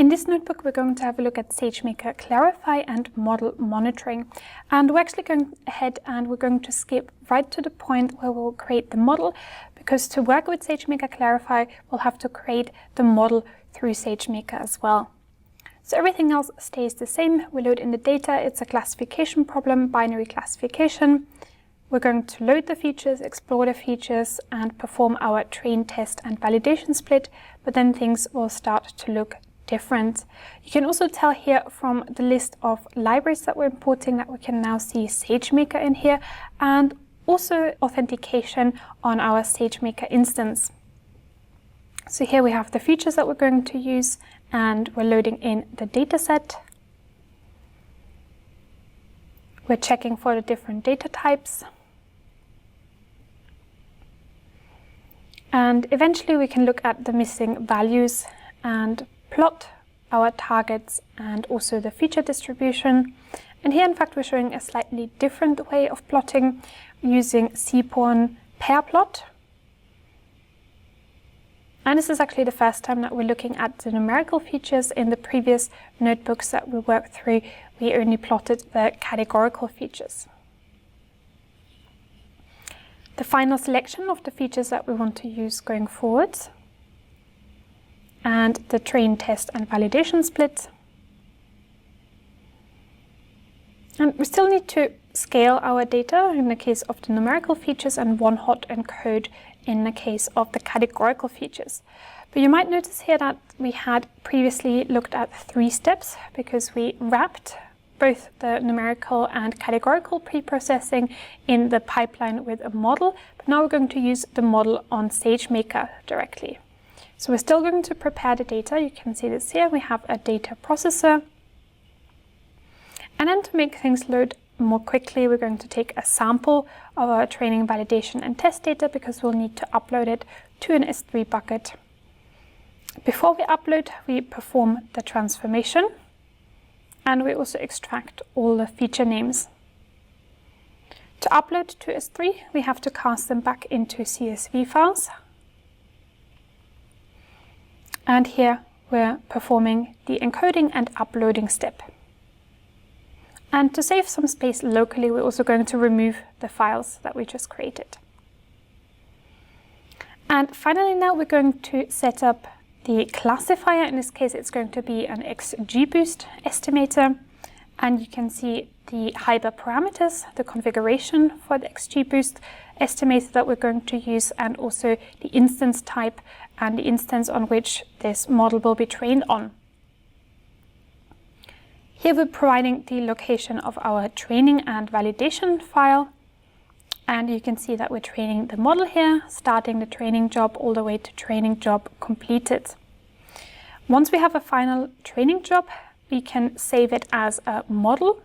In this notebook, we're going to have a look at SageMaker Clarify and Model Monitoring. And we're actually going ahead and we're going to skip right to the point where we'll create the model, because to work with SageMaker Clarify, we'll have to create the model through SageMaker as well. So everything else stays the same. We load in the data. It's a classification problem, binary classification. We're going to load the features, explore the features, and perform our train, test, and validation split, but then things will start to look different. You can also tell here from the list of libraries that we're importing that we can now see SageMaker in here, and also authentication on our SageMaker instance. So here we have the features that we're going to use, and we're loading in the dataset. We're checking for the different data types. And eventually we can look at the missing values and plot our targets and also the feature distribution. And here, in fact, we're showing a slightly different way of plotting using Seaborn pair plot. And this is actually the first time that we're looking at the numerical features. In the previous notebooks that we worked through, we only plotted the categorical features. The final selection of the features that we want to use going forward, and the train, test, and validation split. And we still need to scale our data in the case of the numerical features and one-hot encode in the case of the categorical features. But you might notice here that we had previously looked at 3 steps because we wrapped both the numerical and categorical pre-processing in the pipeline with a model, but now we're going to use the model on SageMaker directly. So we're still going to prepare the data. You can see this here. We have a data processor. And then to make things load more quickly, we're going to take a sample of our training, validation, and test data because we'll need to upload it to an S3 bucket. Before we upload, we perform the transformation, and we also extract all the feature names. To upload to S3, we have to cast them back into CSV files. And here we're performing the encoding and uploading step. And to save some space locally, we're also going to remove the files that we just created. And finally, now we're going to set up the classifier. In this case, it's going to be an XGBoost estimator. And you can see the hyperparameters, the configuration for the XGBoost estimator that we're going to use, and also the instance type and the instance on which this model will be trained on. Here we're providing the location of our training and validation file, and you can see that we're training the model here, starting the training job all the way to training job completed. Once we have a final training job, we can save it as a model.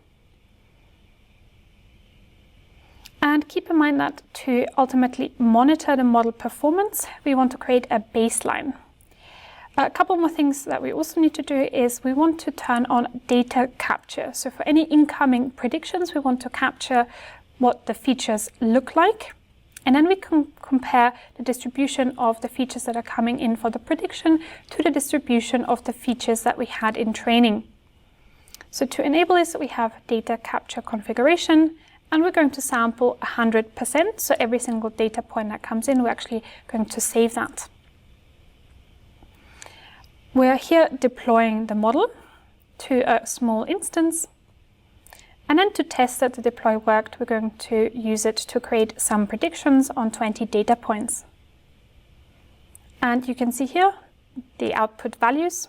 And keep in mind that to ultimately monitor the model performance, we want to create a baseline. A couple more things that we also need to do is we want to turn on data capture. So for any incoming predictions, we want to capture what the features look like. And then we can compare the distribution of the features that are coming in for the prediction to the distribution of the features that we had in training. So to enable this, we have data capture configuration, and we're going to sample 100%. So every single data point that comes in, we're actually going to save that. We're here deploying the model to a small instance. And then to test that the deploy worked, we're going to use it to create some predictions on 20 data points. And you can see here the output values.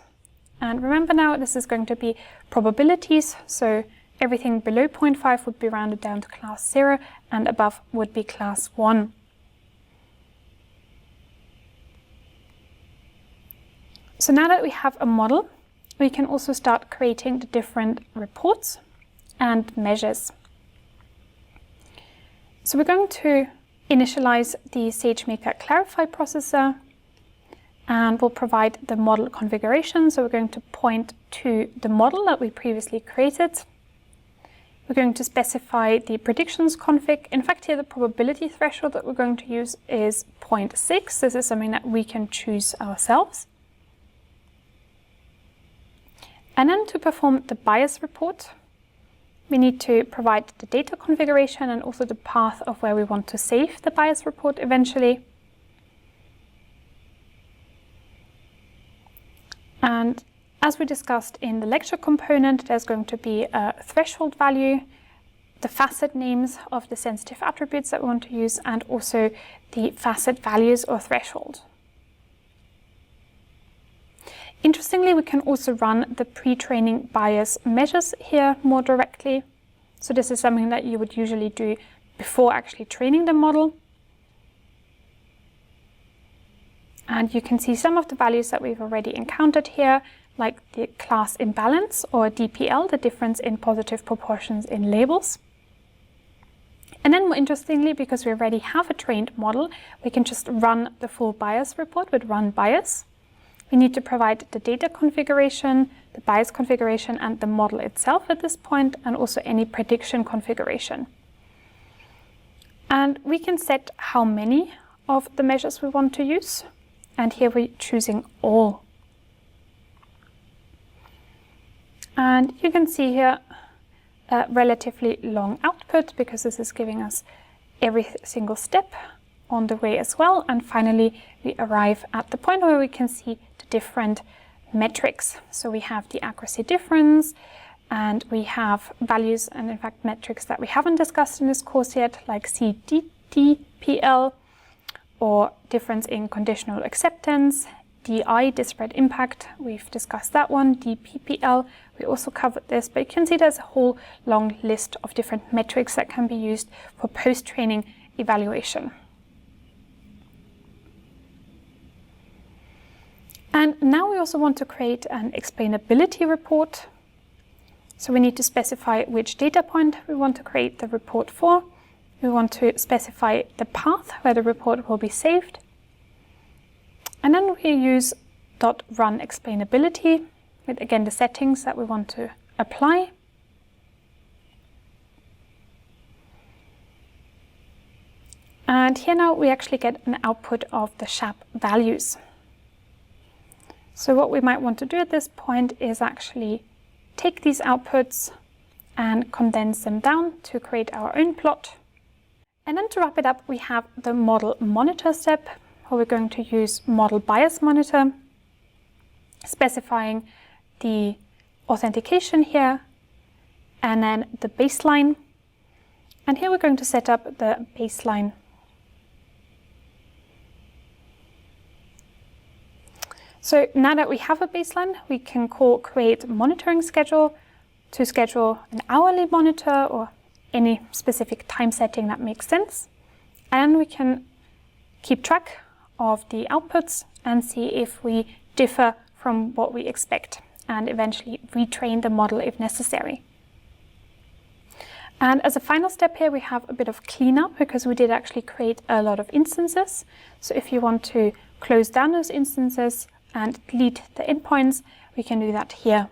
And remember now, this is going to be probabilities. So everything below 0.5 would be rounded down to class 0, and above would be class 1. So now that we have a model, we can also start creating the different reports and measures. So we're going to initialize the SageMaker Clarify processor, and we'll provide the model configuration. So we're going to point to the model that we previously created. We're going to specify the predictions config. In fact, here the probability threshold that we're going to use is 0.6. This is something that we can choose ourselves. And then to perform the bias report, we need to provide the data configuration and also the path of where we want to save the bias report eventually. And as we discussed in the lecture component, there's going to be a threshold value, the facet names of the sensitive attributes that we want to use, and also the facet values or threshold. Interestingly, we can also run the pre-training bias measures here more directly. So this is something that you would usually do before actually training the model. And you can see some of the values that we've already encountered here, like the class imbalance or DPL, the difference in positive proportions in labels. And then more interestingly, because we already have a trained model, we can just run the full bias report with run bias. We need to provide the data configuration, the bias configuration, and the model itself at this point, and also any prediction configuration. And we can set how many of the measures we want to use. And here we're choosing all. And you can see here a relatively long output because this is giving us every single step on the way as well. And finally, we arrive at the point where we can see the different metrics. So we have the accuracy difference, and we have values and in fact metrics that we haven't discussed in this course yet, like CDPL, or difference in conditional acceptance, DI, disparate impact, we've discussed that one, DPPL, we also covered this, but you can see there's a whole long list of different metrics that can be used for post-training evaluation. And now we also want to create an explainability report. So we need to specify which data point we want to create the report for. We want to specify the path where the report will be saved. And then we use .run explainability with, again, the settings that we want to apply. And here now we actually get an output of the SHAP values. So what we might want to do at this point is actually take these outputs and condense them down to create our own plot. And then to wrap it up, we have the model monitor step, where we're going to use model bias monitor, specifying the authentication here, and then the baseline. And here we're going to set up the baseline. So now that we have a baseline, we can call create monitoring schedule to schedule an hourly monitor or any specific time setting that makes sense. And we can keep track of the outputs and see if we differ from what we expect, and eventually retrain the model if necessary. And as a final step here, we have a bit of cleanup because we did actually create a lot of instances. So if you want to close down those instances and delete the endpoints, we can do that here.